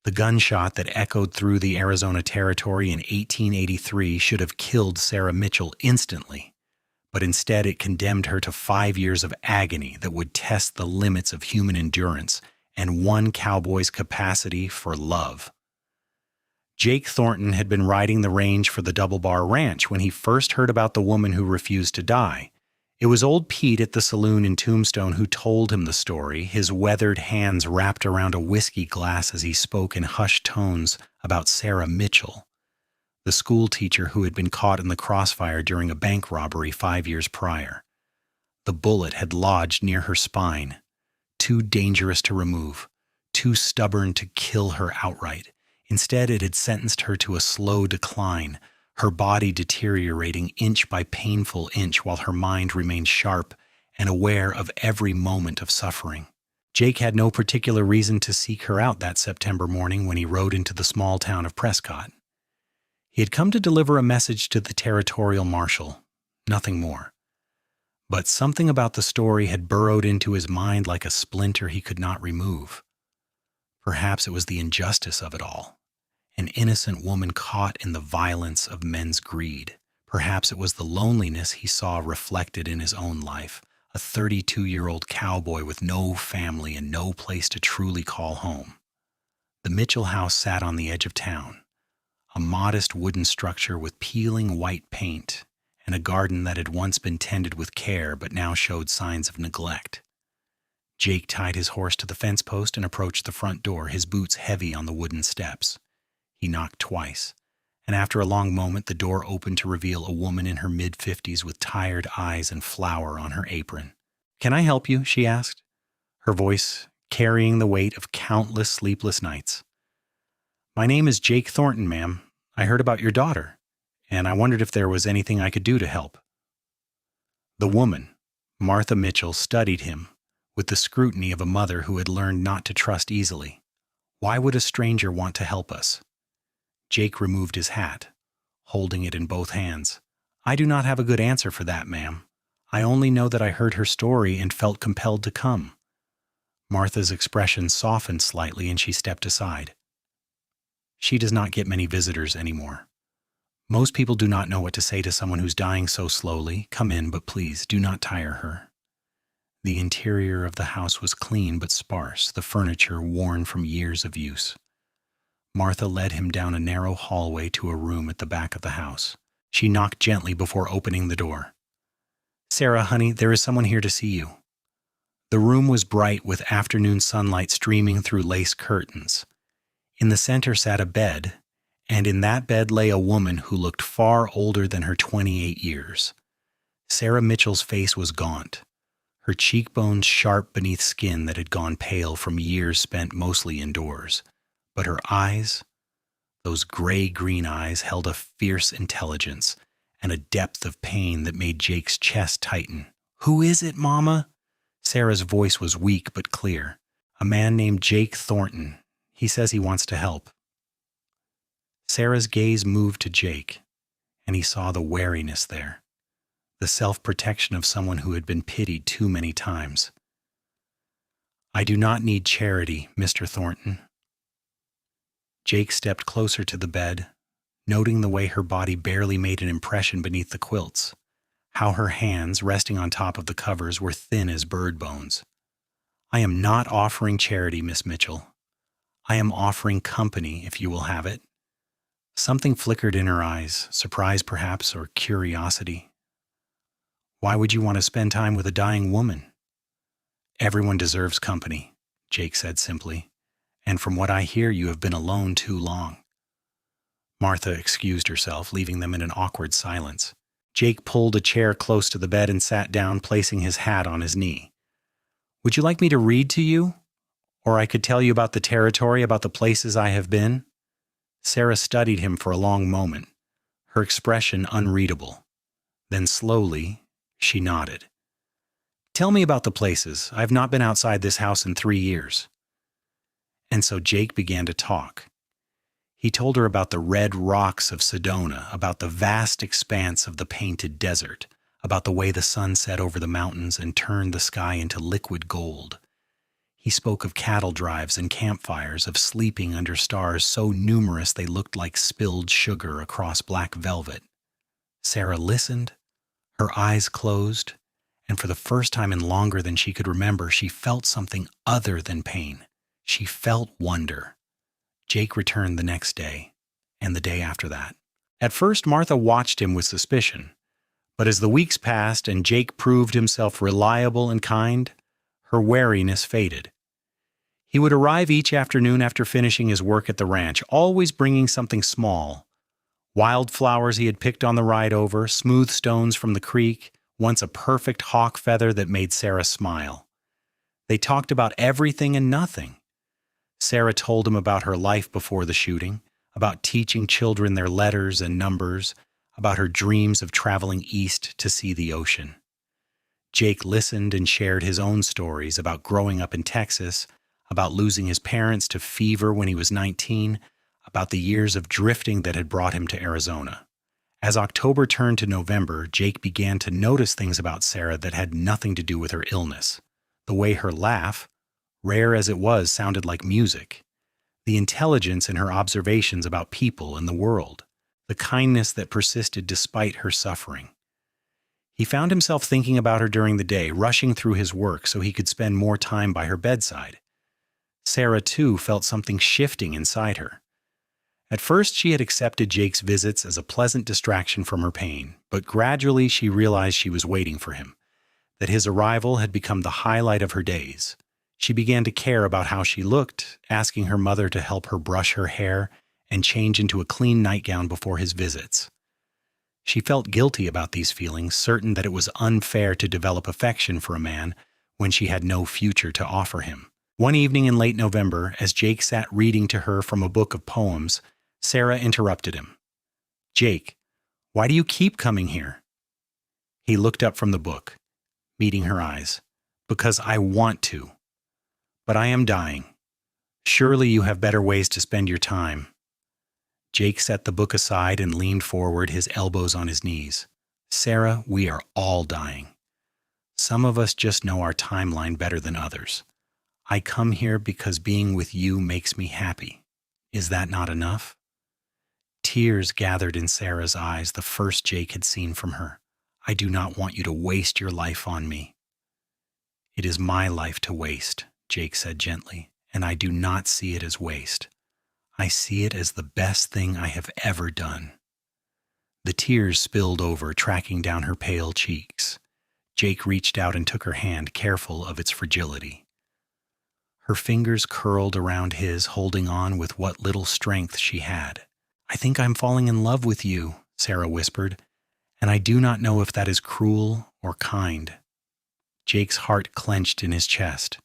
The gunshot that echoed through the Arizona Territory in 1883 should have killed Sarah Mitchell instantly, but instead it condemned her to 5 years of agony that would test the limits of human endurance and one cowboy's capacity for love. Jake Thornton had been riding the range for the Double Bar Ranch when he first heard about the woman who refused to die. It was old Pete at the saloon in Tombstone who told him the story, his weathered hands wrapped around a whiskey glass as he spoke in hushed tones about Sarah Mitchell, the schoolteacher who had been caught in the crossfire during a bank robbery 5 years prior. The bullet had lodged near her spine, too dangerous to remove, too stubborn to kill her outright. Instead, it had sentenced her to a slow decline, her body deteriorating inch by painful inch while her mind remained sharp and aware of every moment of suffering. Jake had no particular reason to seek her out that September morning when he rode into the small town of Prescott. He had come to deliver a message to the territorial marshal, nothing more. But something about the story had burrowed into his mind like a splinter he could not remove. Perhaps it was the injustice of it all. An innocent woman caught in the violence of men's greed. Perhaps it was the loneliness he saw reflected in his own life, a 32-year-old cowboy with no family and no place to truly call home. The Mitchell house sat on the edge of town, a modest wooden structure with peeling white paint and a garden that had once been tended with care but now showed signs of neglect. Jake tied his horse to the fence post and approached the front door, his boots heavy on the wooden steps. He knocked twice, and after a long moment the door opened to reveal a woman in her mid-50s with tired eyes and flour on her apron. "Can I help you?" she asked, her voice carrying the weight of countless sleepless nights. "My name is Jake Thornton, ma'am. I heard about your daughter, and I wondered if there was anything I could do to help." The woman, Martha Mitchell, studied him with the scrutiny of a mother who had learned not to trust easily. Why would a stranger want to help us? Jake removed his hat, holding it in both hands. "I do not have a good answer for that, ma'am. I only know that I heard her story and felt compelled to come." Martha's expression softened slightly and she stepped aside. "She does not get many visitors anymore. Most people do not know what to say to someone who's dying so slowly. Come in, but please do not tire her." The interior of the house was clean but sparse, the furniture worn from years of use. Martha led him down a narrow hallway to a room at the back of the house. She knocked gently before opening the door. "Sarah, honey, there is someone here to see you." The room was bright with afternoon sunlight streaming through lace curtains. In the center sat a bed, and in that bed lay a woman who looked far older than her 28 years. Sarah Mitchell's face was gaunt, her cheekbones sharp beneath skin that had gone pale from years spent mostly indoors. But her eyes, those gray-green eyes, held a fierce intelligence and a depth of pain that made Jake's chest tighten. "Who is it, Mama?" Sarah's voice was weak but clear. "A man named Jake Thornton. He says he wants to help." Sarah's gaze moved to Jake, and he saw the wariness there, the self-protection of someone who had been pitied too many times. "I do not need charity, Mr. Thornton." Jake stepped closer to the bed, noting the way her body barely made an impression beneath the quilts, how her hands, resting on top of the covers, were thin as bird bones. "I am not offering charity, Miss Mitchell. I am offering company, if you will have it." Something flickered in her eyes, surprise perhaps, or curiosity. "Why would you want to spend time with a dying woman?" "Everyone deserves company," Jake said simply. "And from what I hear, you have been alone too long." Martha excused herself, leaving them in an awkward silence. Jake pulled a chair close to the bed and sat down, placing his hat on his knee. "Would you like me to read to you? Or I could tell you about the territory, about the places I have been?" Sarah studied him for a long moment, her expression unreadable. Then slowly, she nodded. "Tell me about the places. I have not been outside this house in 3 years." And so Jake began to talk. He told her about the red rocks of Sedona, about the vast expanse of the painted desert, about the way the sun set over the mountains and turned the sky into liquid gold. He spoke of cattle drives and campfires, of sleeping under stars so numerous they looked like spilled sugar across black velvet. Sarah listened, her eyes closed, and for the first time in longer than she could remember, she felt something other than pain. She felt wonder. Jake returned the next day, and the day after that. At first, Martha watched him with suspicion, but as the weeks passed and Jake proved himself reliable and kind, her wariness faded. He would arrive each afternoon after finishing his work at the ranch, always bringing something small. Wildflowers he had picked on the ride over, smooth stones from the creek, once a perfect hawk feather that made Sarah smile. They talked about everything and nothing. Sarah told him about her life before the shooting, about teaching children their letters and numbers, about her dreams of traveling east to see the ocean. Jake listened and shared his own stories about growing up in Texas, about losing his parents to fever when he was 19, about the years of drifting that had brought him to Arizona. As October turned to November, Jake began to notice things about Sarah that had nothing to do with her illness. The way her laugh, rare as it was, sounded like music. The intelligence in her observations about people and the world. The kindness that persisted despite her suffering. He found himself thinking about her during the day, rushing through his work so he could spend more time by her bedside. Sarah, too, felt something shifting inside her. At first, she had accepted Jake's visits as a pleasant distraction from her pain, but gradually she realized she was waiting for him, that his arrival had become the highlight of her days. She began to care about how she looked, asking her mother to help her brush her hair and change into a clean nightgown before his visits. She felt guilty about these feelings, certain that it was unfair to develop affection for a man when she had no future to offer him. One evening in late November, as Jake sat reading to her from a book of poems, Sarah interrupted him. "Jake, why do you keep coming here?" He looked up from the book, meeting her eyes. "Because I want to. But I am dying. Surely you have better ways to spend your time." Jake set the book aside and leaned forward, his elbows on his knees. "Sarah, we are all dying. Some of us just know our timeline better than others. I come here because being with you makes me happy. Is that not enough?" Tears gathered in Sarah's eyes, the first Jake had seen from her. "I do not want you to waste your life on me." "It is my life to waste," Jake said gently, "and I do not see it as waste. I see it as the best thing I have ever done." The tears spilled over, tracking down her pale cheeks. Jake reached out and took her hand, careful of its fragility. Her fingers curled around his, holding on with what little strength she had. "I think I'm falling in love with you," Sarah whispered, "and I do not know if that is cruel or kind." Jake's heart clenched in his chest.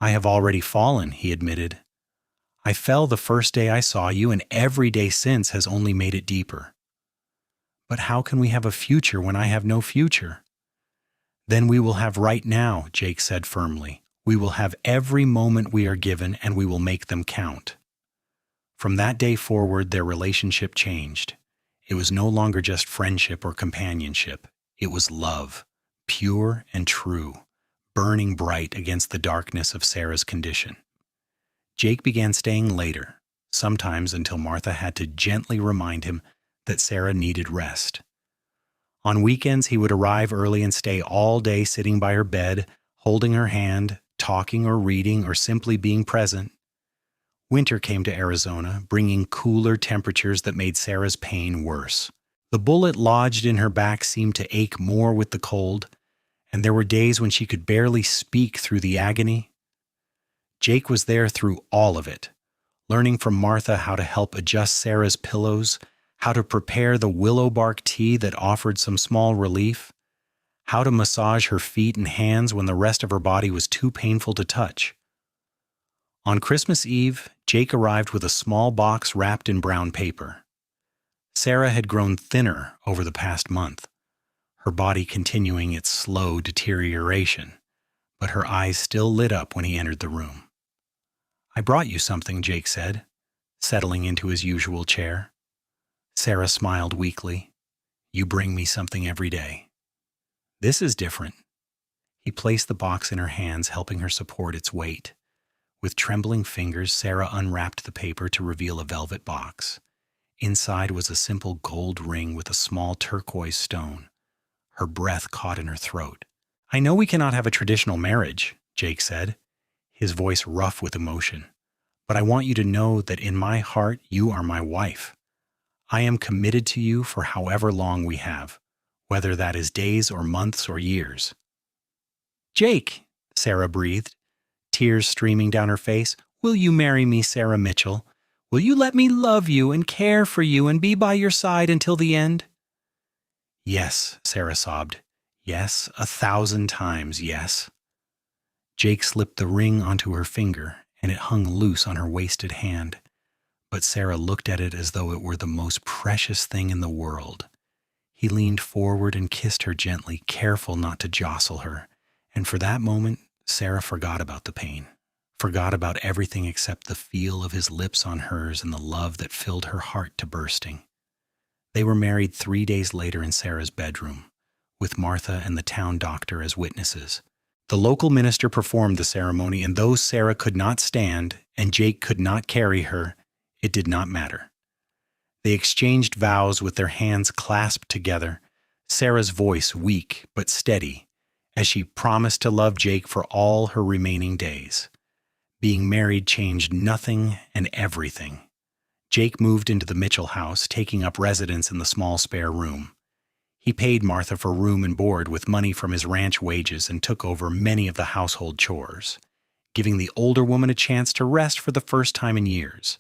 "I have already fallen," he admitted. "I fell the first day I saw you, and every day since has only made it deeper." "But how can we have a future when I have no future?" "Then we will have right now," Jake said firmly. "We will have every moment we are given, and we will make them count." From that day forward, their relationship changed. It was no longer just friendship or companionship. It was love, pure and true, burning bright against the darkness of Sarah's condition. Jake began staying later, sometimes until Martha had to gently remind him that Sarah needed rest. On weekends, he would arrive early and stay all day sitting by her bed, holding her hand, talking or reading or simply being present. Winter came to Arizona, bringing cooler temperatures that made Sarah's pain worse. The bullet lodged in her back seemed to ache more with the cold, and there were days when she could barely speak through the agony. Jake was there through all of it, learning from Martha how to help adjust Sarah's pillows, how to prepare the willow bark tea that offered some small relief, how to massage her feet and hands when the rest of her body was too painful to touch. On Christmas Eve, Jake arrived with a small box wrapped in brown paper. Sarah had grown thinner over the past month, her body continuing its slow deterioration, but her eyes still lit up when he entered the room. "I brought you something," Jake said, settling into his usual chair. Sarah smiled weakly. "You bring me something every day." "This is different." He He placed the box in her hands, helping her support its weight. With trembling fingers, Sarah unwrapped the paper to reveal a velvet box. Inside was a simple gold ring with a small turquoise stone. Her breath caught in her throat. "I know we cannot have a traditional marriage," Jake said, his voice rough with emotion. "But I want you to know that in my heart you are my wife. I am committed to you for however long we have, whether that is days or months or years." "Jake," Sarah breathed, tears streaming down her face, "will you marry me, Sarah Mitchell? Will you let me love you and care for you and be by your side until the end?" "Yes," Sarah sobbed. "Yes, 1,000 times yes." Jake slipped the ring onto her finger, and it hung loose on her wasted hand. But Sarah looked at it as though it were the most precious thing in the world. He leaned forward and kissed her gently, careful not to jostle her. And for that moment, Sarah forgot about the pain, forgot about everything except the feel of his lips on hers and the love that filled her heart to bursting. They were married 3 days later in Sarah's bedroom, with Martha and the town doctor as witnesses. The local minister performed the ceremony, and though Sarah could not stand and Jake could not carry her, it did not matter. They exchanged vows with their hands clasped together, Sarah's voice weak but steady, as she promised to love Jake for all her remaining days. Being married changed nothing and everything. Jake moved into the Mitchell house, taking up residence in the small spare room. He paid Martha for room and board with money from his ranch wages and took over many of the household chores, giving the older woman a chance to rest for the first time in years.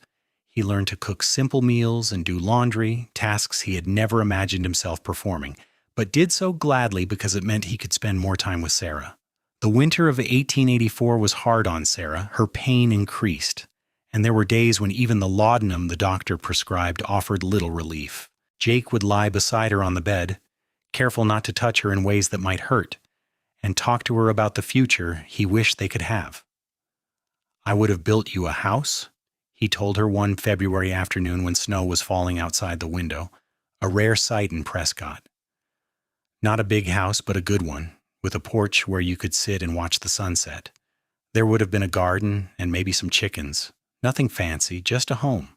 He learned to cook simple meals and do laundry, tasks he had never imagined himself performing, but did so gladly because it meant he could spend more time with Sarah. The winter of 1884 was hard on Sarah. Her pain increased, and there were days when even the laudanum the doctor prescribed offered little relief. Jake would lie beside her on the bed, careful not to touch her in ways that might hurt, and talk to her about the future he wished they could have. "I would have built you a house," he told her one February afternoon when snow was falling outside the window, a rare sight in Prescott. Not a big house, but a good one, with a porch where you could sit and watch the sunset. There would have been a garden and maybe some chickens. Nothing fancy, just a home.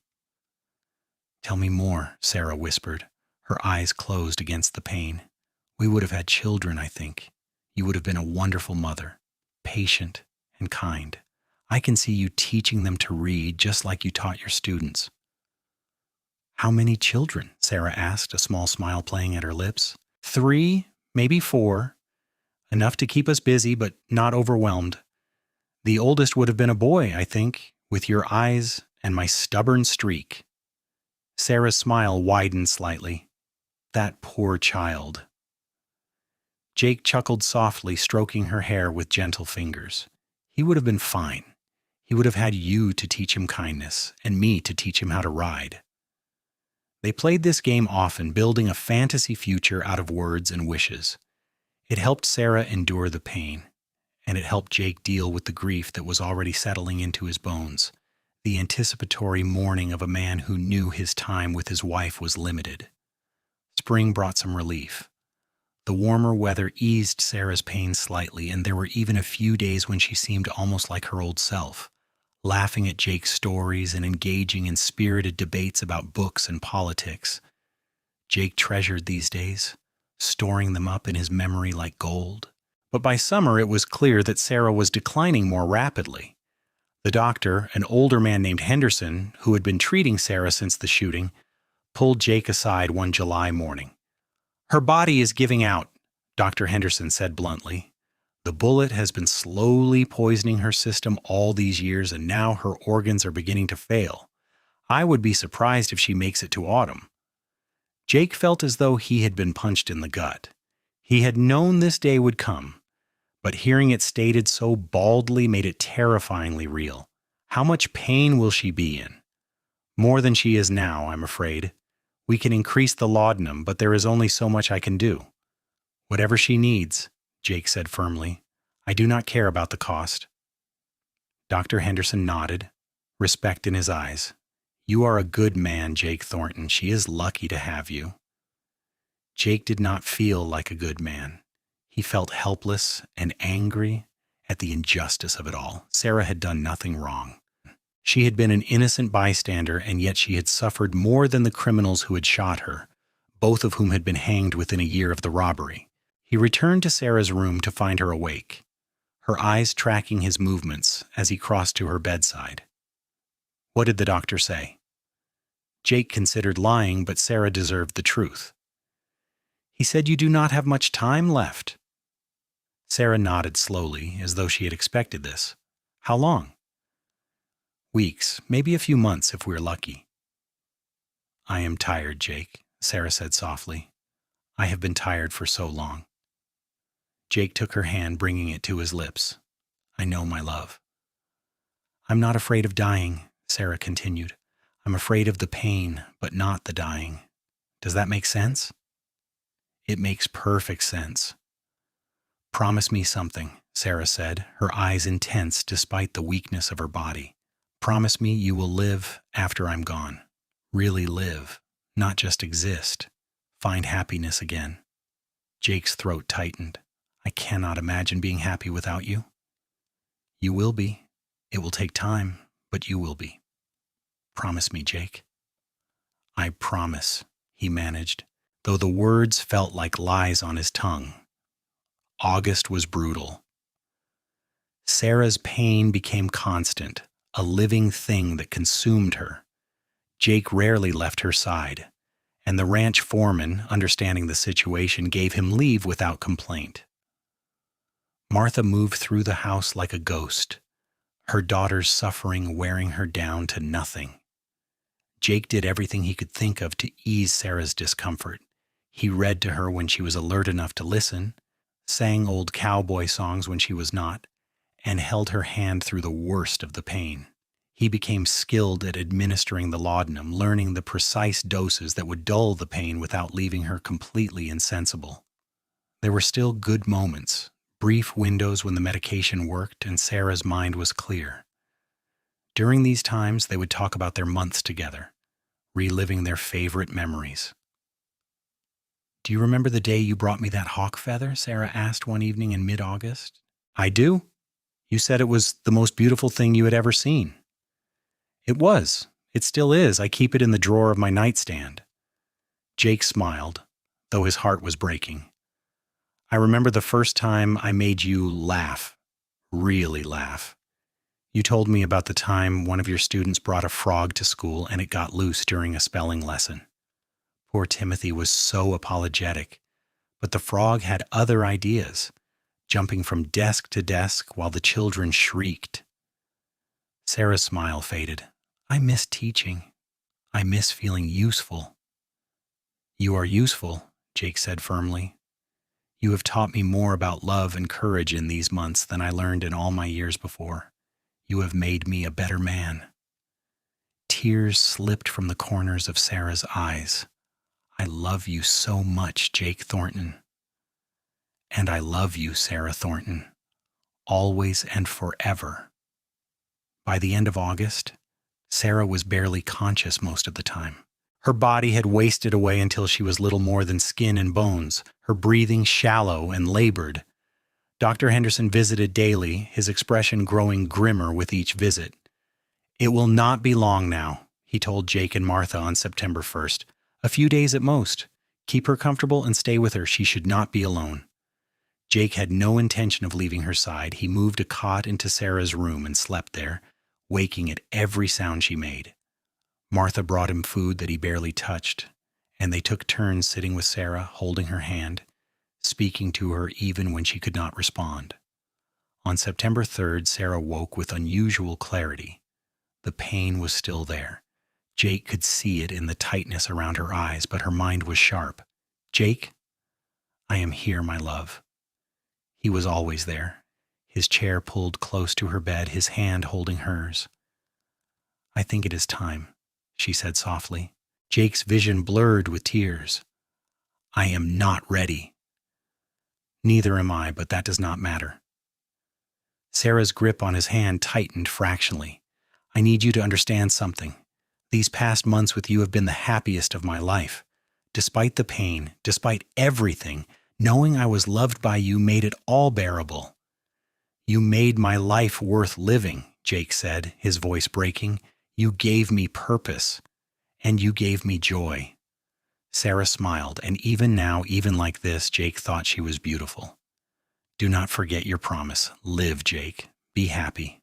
"Tell me more," Sarah whispered, her eyes closed against the pain. "We would have had children, I think. You would have been a wonderful mother, patient and kind. I can see you teaching them to read just like you taught your students." "How many children?" Sarah asked, a small smile playing at her lips. 3, maybe 4. Enough to keep us busy, but not overwhelmed. The oldest would have been a boy, I think, with your eyes and my stubborn streak." Sarah's smile widened slightly. "That poor child." Jake chuckled softly, stroking her hair with gentle fingers. "He would have been fine. He would have had you to teach him kindness, and me to teach him how to ride." They played this game often, building a fantasy future out of words and wishes. It helped Sarah endure the pain, and it helped Jake deal with the grief that was already settling into his bones, the anticipatory mourning of a man who knew his time with his wife was limited. Spring brought some relief. The warmer weather eased Sarah's pain slightly, and there were even a few days when she seemed almost like her old self, laughing at Jake's stories and engaging in spirited debates about books and politics. Jake treasured these days, storing them up in his memory like gold. But by summer it was clear that Sarah was declining more rapidly. The doctor, an older man named Henderson, who had been treating Sarah since the shooting, pulled Jake aside one July morning. "Her body is giving out," Dr. Henderson said bluntly. "The bullet has been slowly poisoning her system all these years, and now her organs are beginning to fail. I would be surprised if she makes it to autumn." Jake felt as though he had been punched in the gut. He had known this day would come, but hearing it stated so baldly made it terrifyingly real. How much pain will she be in? More than she is now, I'm afraid. We can increase the laudanum, but there is only so much I can do. "Whatever she needs," Jake said firmly. "I do not care about the cost." Dr. Henderson nodded, respect in his eyes. "You are a good man, Jake Thornton. She is lucky to have you." Jake did not feel like a good man. He felt helpless and angry at the injustice of it all. Sarah had done nothing wrong. She had been an innocent bystander, and yet she had suffered more than the criminals who had shot her, both of whom had been hanged within a year of the robbery. He returned to Sarah's room to find her awake, her eyes tracking his movements as he crossed to her bedside. What did the doctor say? Jake considered lying, but Sarah deserved the truth. He said you do not have much time left. Sarah nodded slowly, as though she had expected this. How long? Weeks, maybe a few months if we're lucky. I am tired, Jake, Sarah said softly. I have been tired for so long. Jake took her hand, bringing it to his lips. I know, my love. I'm not afraid of dying, Sarah continued. I'm afraid of the pain, but not the dying. Does that make sense? It makes perfect sense. Promise me something, Sarah said, her eyes intense despite the weakness of her body. Promise me you will live after I'm gone. Really live, not just exist. Find happiness again. Jake's throat tightened. I cannot imagine being happy without you. You will be. It will take time, but you will be. Promise me, Jake. I promise, he managed, though the words felt like lies on his tongue. August was brutal. Sarah's pain became constant, a living thing that consumed her. Jake rarely left her side, and the ranch foreman, understanding the situation, gave him leave without complaint. Martha moved through the house like a ghost, her daughter's suffering wearing her down to nothing. Jake did everything he could think of to ease Sarah's discomfort. He read to her when she was alert enough to listen, sang old cowboy songs when she was not, and held her hand through the worst of the pain. He became skilled at administering the laudanum, learning the precise doses that would dull the pain without leaving her completely insensible. There were still good moments, brief windows when the medication worked and Sarah's mind was clear. During these times, they would talk about their months together, reliving their favorite memories. Do you remember the day you brought me that hawk feather? Sarah asked one evening in mid-August. I do. You said it was the most beautiful thing you had ever seen. It was. It still is. I keep it in the drawer of my nightstand. Jake smiled, though his heart was breaking. I remember the first time I made you laugh, really laugh. You told me about the time one of your students brought a frog to school and it got loose during a spelling lesson. Poor Timothy was so apologetic, but the frog had other ideas, jumping from desk to desk while the children shrieked. Sarah's smile faded. I miss teaching. I miss feeling useful. You are useful, Jake said firmly. You have taught me more about love and courage in these months than I learned in all my years before. You have made me a better man. Tears slipped from the corners of Sarah's eyes. I love you so much, Jake Thornton. And I love you, Sarah Thornton, always and forever. By the end of August, Sarah was barely conscious most of the time. Her body had wasted away until she was little more than skin and bones, her breathing shallow and labored. Dr. Henderson visited daily, his expression growing grimmer with each visit. It will not be long now, he told Jake and Martha on September 1st. A few days at most. Keep her comfortable and stay with her. She should not be alone. Jake had no intention of leaving her side. He moved a cot into Sarah's room and slept there, waking at every sound she made. Martha brought him food that he barely touched, and they took turns sitting with Sarah, holding her hand, speaking to her even when she could not respond. On September 3rd, Sarah woke with unusual clarity. The pain was still there. Jake could see it in the tightness around her eyes, but her mind was sharp. Jake, I am here, my love. He was always there, his chair pulled close to her bed, his hand holding hers. I think it is time, she said softly. Jake's vision blurred with tears. I am not ready. Neither am I, but that does not matter. Sarah's grip on his hand tightened fractionally. I need you to understand something. These past months with you have been the happiest of my life. Despite the pain, despite everything, Knowing I was loved by you made it all bearable. You made my life worth living, Jake said, his voice breaking. You gave me purpose, and you gave me joy. Sarah smiled, and even now, even like this, Jake thought she was beautiful. Do not forget your promise. Live, Jake. Be happy.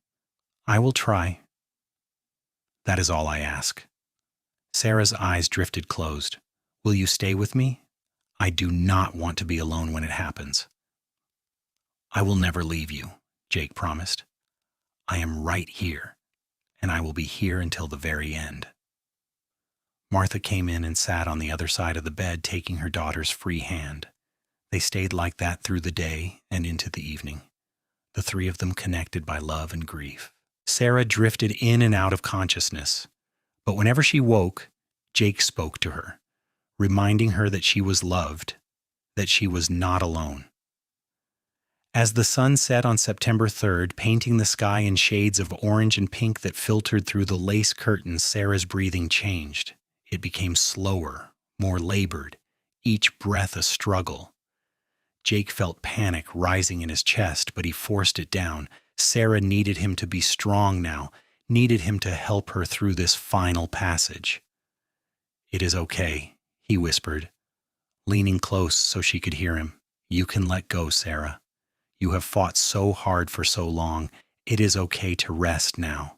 I will try. That is all I ask. Sarah's eyes drifted closed. Will you stay with me? I do not want to be alone when it happens. I will never leave you, Jake promised. I am right here, and I will be here until the very end. Martha came in and sat on the other side of the bed, taking her daughter's free hand. They stayed like that through the day and into the evening, the three of them connected by love and grief. Sarah drifted in and out of consciousness, but whenever she woke, Jake spoke to her, reminding her that she was loved, that she was not alone. As the sun set on September 3rd, painting the sky in shades of orange and pink that filtered through the lace curtains, Sarah's breathing changed. It became slower, more labored, each breath a struggle. Jake felt panic rising in his chest, but he forced it down. Sarah needed him to be strong now, needed him to help her through this final passage. It is okay, he whispered, leaning close so she could hear him. You can let go, Sarah. You have fought so hard for so long. It is okay to rest now.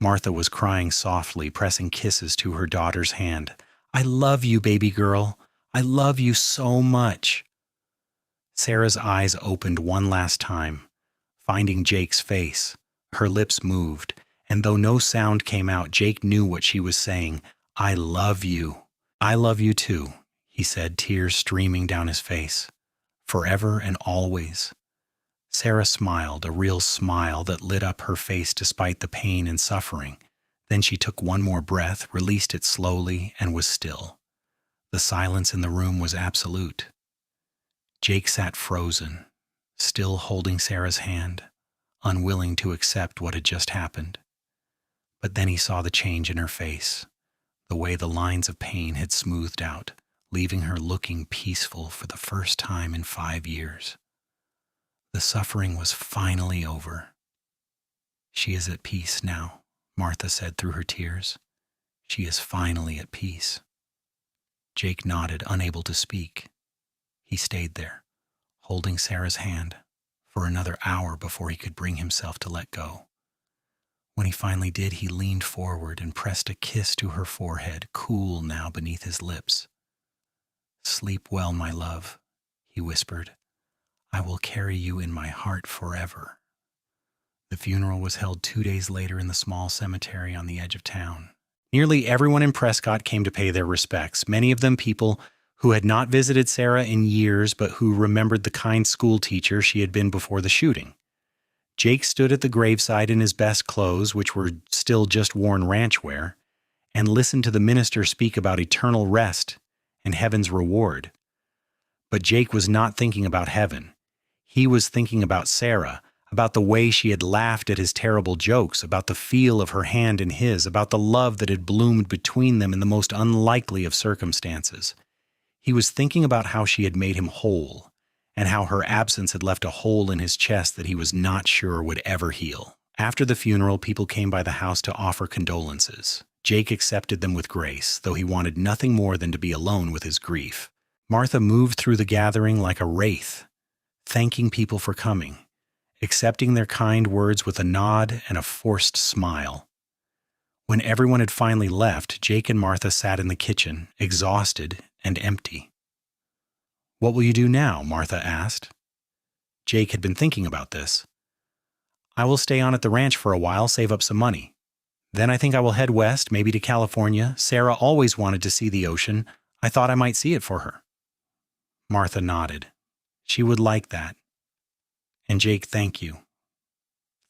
Martha was crying softly, pressing kisses to her daughter's hand. I love you, baby girl. I love you so much. Sarah's eyes opened one last time, finding Jake's face. Her lips moved, and though no sound came out, Jake knew what she was saying. I love you. I love you too, he said, tears streaming down his face. Forever and always. Sarah smiled, a real smile that lit up her face despite the pain and suffering. Then she took one more breath, released it slowly, and was still. The silence in the room was absolute. Jake sat frozen, still holding Sarah's hand, unwilling to accept what had just happened. But then he saw the change in her face, the way the lines of pain had smoothed out, leaving her looking peaceful for the first time in 5 years. The suffering was finally over. She is at peace now, Martha said through her tears. She is finally at peace. Jake nodded, unable to speak. He stayed there, holding Sarah's hand, for another hour before he could bring himself to let go. When he finally did, he leaned forward and pressed a kiss to her forehead, cool now beneath his lips. Sleep well, my love, he whispered. I will carry you in my heart forever. The funeral was held 2 days later in the small cemetery on the edge of town. Nearly everyone in Prescott came to pay their respects, many of them people who had not visited Sarah in years, but who remembered the kind schoolteacher she had been before the shooting. Jake stood at the graveside in his best clothes, which were still just worn ranch wear, and listened to the minister speak about eternal rest and heaven's reward. But Jake was not thinking about heaven. He was thinking about Sarah, about the way she had laughed at his terrible jokes, about the feel of her hand in his, about the love that had bloomed between them in the most unlikely of circumstances. He was thinking about how she had made him whole, and how her absence had left a hole in his chest that he was not sure would ever heal. After the funeral, people came by the house to offer condolences. Jake accepted them with grace, though he wanted nothing more than to be alone with his grief. Martha moved through the gathering like a wraith, thanking people for coming, accepting their kind words with a nod and a forced smile. When everyone had finally left, Jake and Martha sat in the kitchen, exhausted and empty. What will you do now? Martha asked. Jake had been thinking about this. I will stay on at the ranch for a while, save up some money. Then I think I will head west, maybe to California. Sarah always wanted to see the ocean. I thought I might see it for her. Martha nodded. She would like that. And Jake, thank you.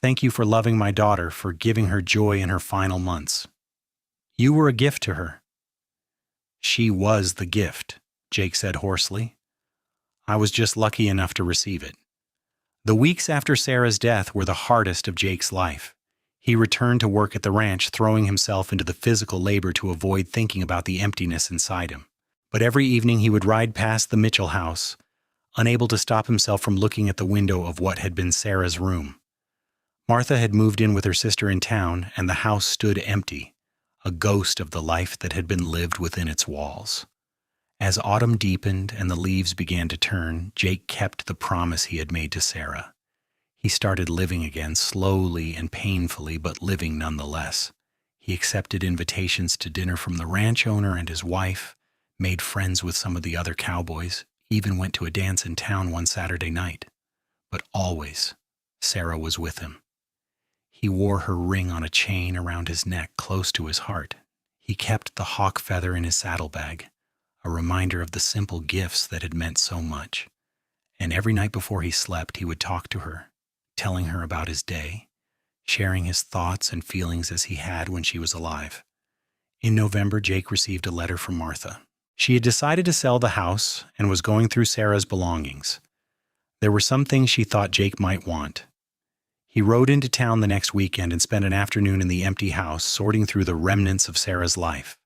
Thank you for loving my daughter, for giving her joy in her final months. You were a gift to her. She was the gift, Jake said hoarsely. I was just lucky enough to receive it. The weeks after Sarah's death were the hardest of Jake's life. He returned to work at the ranch, throwing himself into the physical labor to avoid thinking about the emptiness inside him. But every evening he would ride past the Mitchell house, unable to stop himself from looking at the window of what had been Sarah's room. Martha had moved in with her sister in town, and the house stood empty, a ghost of the life that had been lived within its walls. As autumn deepened and the leaves began to turn, Jake kept the promise he had made to Sarah. He started living again, slowly and painfully, but living nonetheless. He accepted invitations to dinner from the ranch owner and his wife, made friends with some of the other cowboys, even went to a dance in town one Saturday night. But always, Sarah was with him. He wore her ring on a chain around his neck close to his heart. He kept the hawk feather in his saddlebag, a reminder of the simple gifts that had meant so much. And every night before he slept, he would talk to her, telling her about his day, sharing his thoughts and feelings as he had when she was alive. In November, Jake received a letter from Martha. She had decided to sell the house and was going through Sarah's belongings. There were some things she thought Jake might want. He rode into town the next weekend and spent an afternoon in the empty house sorting through the remnants of Sarah's life.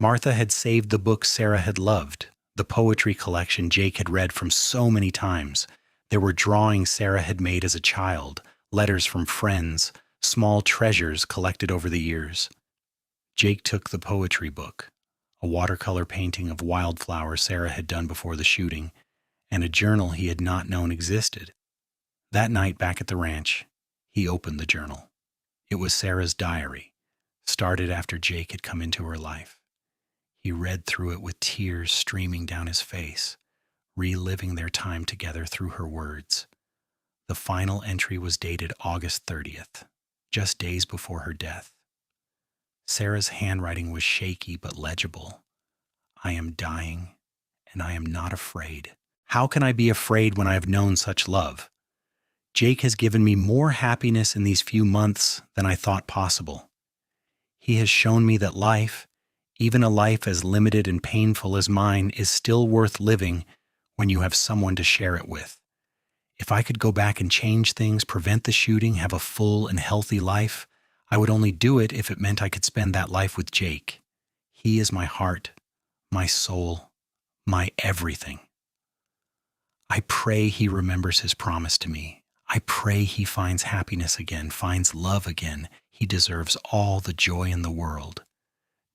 Martha had saved the books Sarah had loved, the poetry collection Jake had read from so many times. There were drawings Sarah had made as a child, letters from friends, small treasures collected over the years. Jake took the poetry book, a watercolor painting of wildflowers Sarah had done before the shooting, and a journal he had not known existed. That night back at the ranch, he opened the journal. It was Sarah's diary, started after Jake had come into her life. He read through it with tears streaming down his face, reliving their time together through her words. The final entry was dated August 30th, just days before her death. Sarah's handwriting was shaky but legible. I am dying, and I am not afraid. How can I be afraid when I have known such love? Jake has given me more happiness in these few months than I thought possible. He has shown me that life, even a life as limited and painful as mine, is still worth living when you have someone to share it with. If I could go back and change things, prevent the shooting, have a full and healthy life, I would only do it if it meant I could spend that life with Jake. He is my heart, my soul, my everything. I pray he remembers his promise to me. I pray he finds happiness again, finds love again. He deserves all the joy in the world.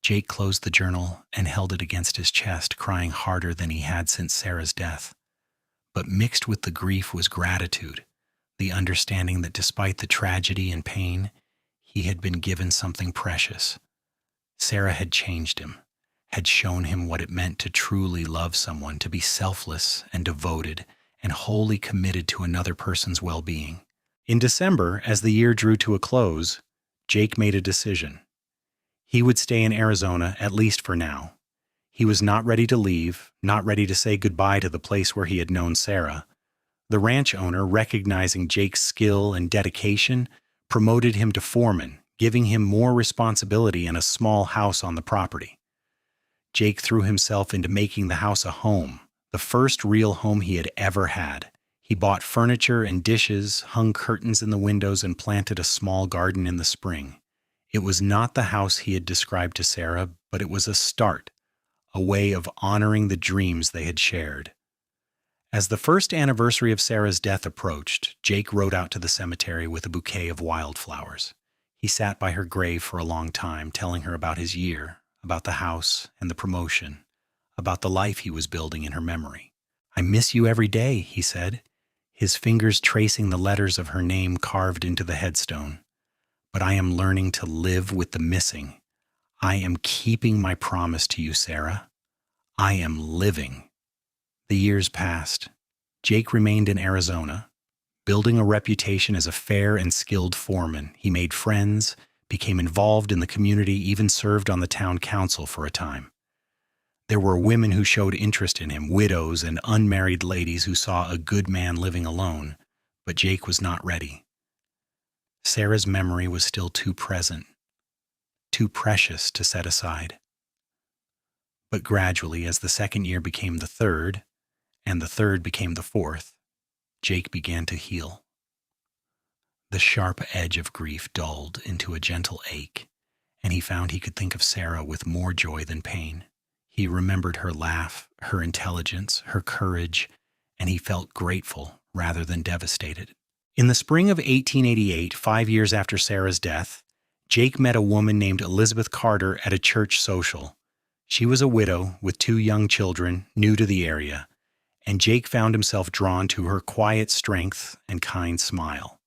Jake closed the journal and held it against his chest, crying harder than he had since Sarah's death. But mixed with the grief was gratitude, the understanding that despite the tragedy and pain, he had been given something precious. Sarah had changed him, had shown him what it meant to truly love someone, to be selfless and devoted and wholly committed to another person's well-being. In December, as the year drew to a close, Jake made a decision. He would stay in Arizona, at least for now. He was not ready to leave, not ready to say goodbye to the place where he had known Sarah. The ranch owner, recognizing Jake's skill and dedication, promoted him to foreman, giving him more responsibility and a small house on the property. Jake threw himself into making the house a home, the first real home he had ever had. He bought furniture and dishes, hung curtains in the windows, and planted a small garden in the spring. It was not the house he had described to Sarah, but it was a start, a way of honoring the dreams they had shared. As the first anniversary of Sarah's death approached, Jake rode out to the cemetery with a bouquet of wildflowers. He sat by her grave for a long time, telling her about his year, about the house and the promotion, about the life he was building in her memory. "I miss you every day," he said, his fingers tracing the letters of her name carved into the headstone. "But I am learning to live with the missing. I am keeping my promise to you, Sarah. I am living." The years passed. Jake remained in Arizona, building a reputation as a fair and skilled foreman. He made friends, became involved in the community, even served on the town council for a time. There were women who showed interest in him, widows and unmarried ladies who saw a good man living alone, but Jake was not ready. Sarah's memory was still too present, too precious to set aside. But gradually, as the second year became the third, and the third became the fourth, Jake began to heal. The sharp edge of grief dulled into a gentle ache, and he found he could think of Sarah with more joy than pain. He remembered her laugh, her intelligence, her courage, and he felt grateful rather than devastated. In the spring of 1888, 5 years after Sarah's death, Jake met a woman named Elizabeth Carter at a church social. She was a widow with 2 young children, new to the area, and Jake found himself drawn to her quiet strength and kind smile.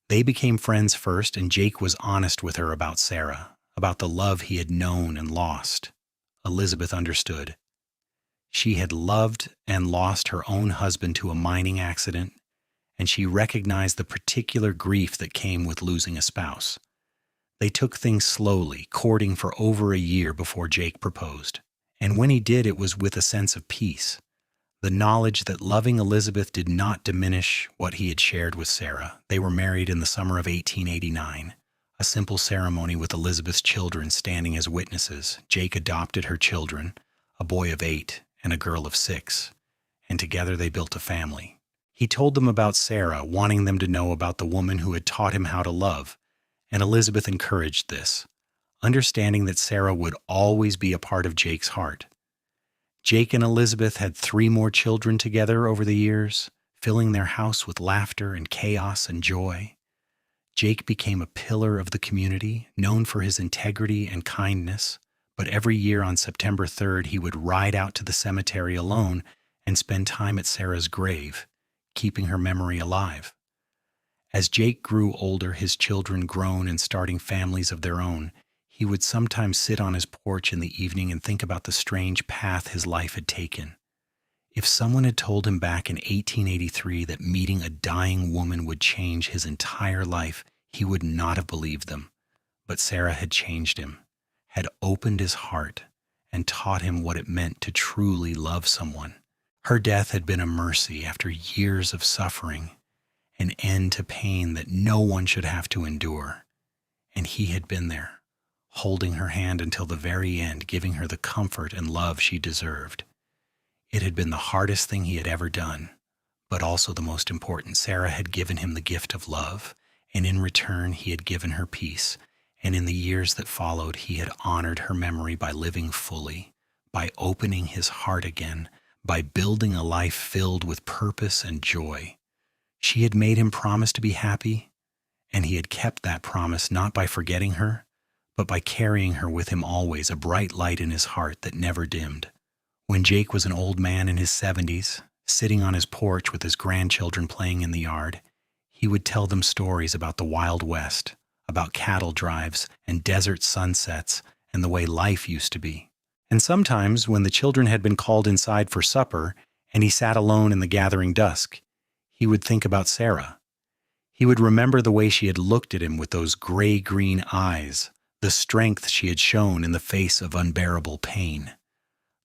They became friends first, and Jake was honest with her about Sarah, about the love he had known and lost. Elizabeth understood. She had loved and lost her own husband to a mining accident, and she recognized the particular grief that came with losing a spouse. They took things slowly, courting for over a year before Jake proposed. And when he did, it was with a sense of peace, the knowledge that loving Elizabeth did not diminish what he had shared with Sarah. They were married in the summer of 1889, a simple ceremony with Elizabeth's children standing as witnesses. Jake adopted her children, a boy of 8 and a girl of 6, and together they built a family. He told them about Sarah, wanting them to know about the woman who had taught him how to love, and Elizabeth encouraged this, understanding that Sarah would always be a part of Jake's heart. Jake and Elizabeth had 3 more children together over the years, filling their house with laughter and chaos and joy. Jake became a pillar of the community, known for his integrity and kindness, but every year on September 3rd, he would ride out to the cemetery alone and spend time at Sarah's grave, keeping her memory alive. As Jake grew older, his children grown and starting families of their own, he would sometimes sit on his porch in the evening and think about the strange path his life had taken. If someone had told him back in 1883 that meeting a dying woman would change his entire life, he would not have believed them. But Sarah had changed him, had opened his heart, and taught him what it meant to truly love someone. Her death had been a mercy after years of suffering, an end to pain that no one should have to endure. And he had been there, holding her hand until the very end, giving her the comfort and love she deserved. It had been the hardest thing he had ever done, but also the most important. Sarah had given him the gift of love, and in return he had given her peace. And in the years that followed, he had honored her memory by living fully, by opening his heart again, by building a life filled with purpose and joy. She had made him promise to be happy, and he had kept that promise not by forgetting her, but by carrying her with him always, a bright light in his heart that never dimmed. When Jake was an old man in his 70s, sitting on his porch with his grandchildren playing in the yard, he would tell them stories about the Wild West, about cattle drives and desert sunsets and the way life used to be. And sometimes, when the children had been called inside for supper and he sat alone in the gathering dusk, he would think about Sarah. He would remember the way she had looked at him with those gray-green eyes, the strength she had shown in the face of unbearable pain,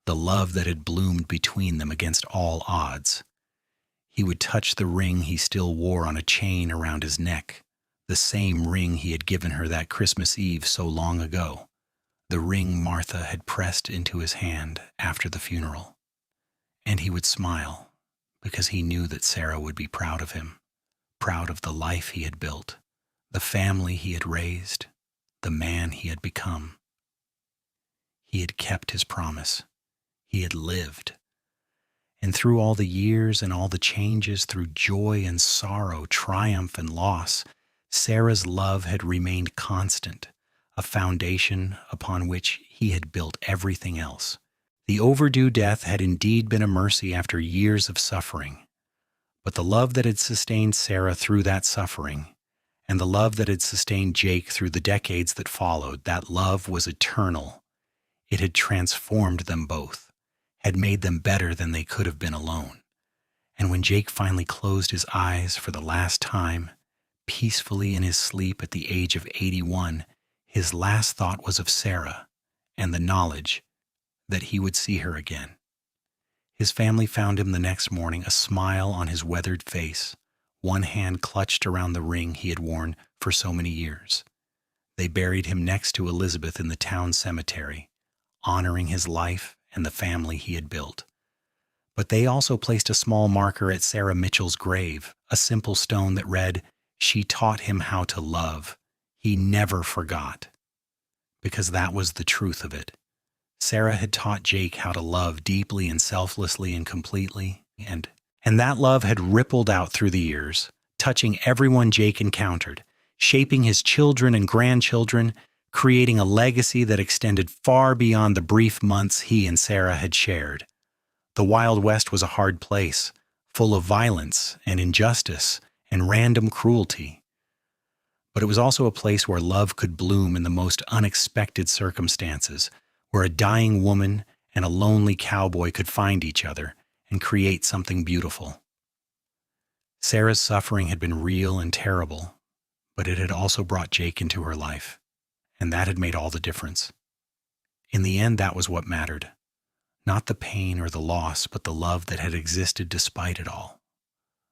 the love that had bloomed between them against all odds. He would touch the ring he still wore on a chain around his neck, the same ring he had given her that Christmas Eve so long ago, the ring Martha had pressed into his hand after the funeral. And he would smile, because he knew that Sarah would be proud of him, proud of the life he had built, the family he had raised, the man he had become. He had kept his promise. He had lived. And through all the years and all the changes, through joy and sorrow, triumph and loss, Sarah's love had remained constant, a foundation upon which he had built everything else. The Overdue death had indeed been a mercy after years of suffering, but the love that had sustained Sarah through that suffering, and the love that had sustained Jake through the decades that followed, that love was eternal. It had transformed them both, had made them better than they could have been alone. And when Jake finally closed his eyes for the last time, peacefully in his sleep at the age of 81, his last thought was of Sarah and the knowledge that he would see her again. His family found him the next morning, a smile on his weathered face, one hand clutched around the ring he had worn for so many years. They buried him next to Elizabeth in the town cemetery, honoring his life and the family he had built. But they also placed a small marker at Sarah Mitchell's grave, a simple stone that read, "She taught him how to love. He never forgot." Because that was the truth of it. Sarah had taught Jake how to love deeply and selflessly and completely, and And that love had rippled out through the years, touching everyone Jake encountered, shaping his children and grandchildren, creating a legacy that extended far beyond the brief months he and Sarah had shared. The Wild West was a hard place, full of violence and injustice and random cruelty. But it was also a place where love could bloom in the most unexpected circumstances, where a dying woman and a lonely cowboy could find each other and create something beautiful. Sarah's suffering had been real and terrible, but it had also brought Jake into her life, and that had made all the difference. In the end, that was what mattered. Not the pain or the loss, but the love that had existed despite it all.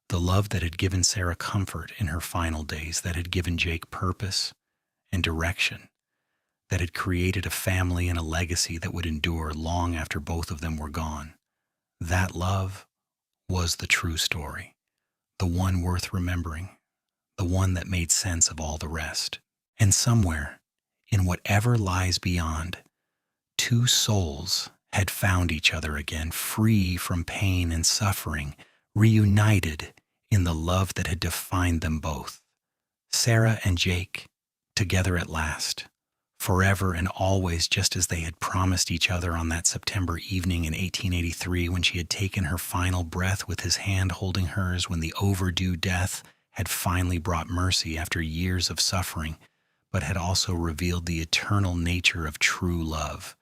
The love that had given Sarah comfort in her final days, that had given Jake purpose and direction, that had created a family and a legacy that would endure long after both of them were gone. That love was the true story, the one worth remembering, the one that made sense of all the rest. And somewhere, in whatever lies beyond, two souls had found each other again, free from pain and suffering, reunited in the love that had defined them both. Sarah and Jake, together at last, forever and always, just as they had promised each other on that September evening in 1883 when she had taken her final breath with his hand holding hers, when the overdue death had finally brought mercy after years of suffering, but had also revealed the eternal nature of true love.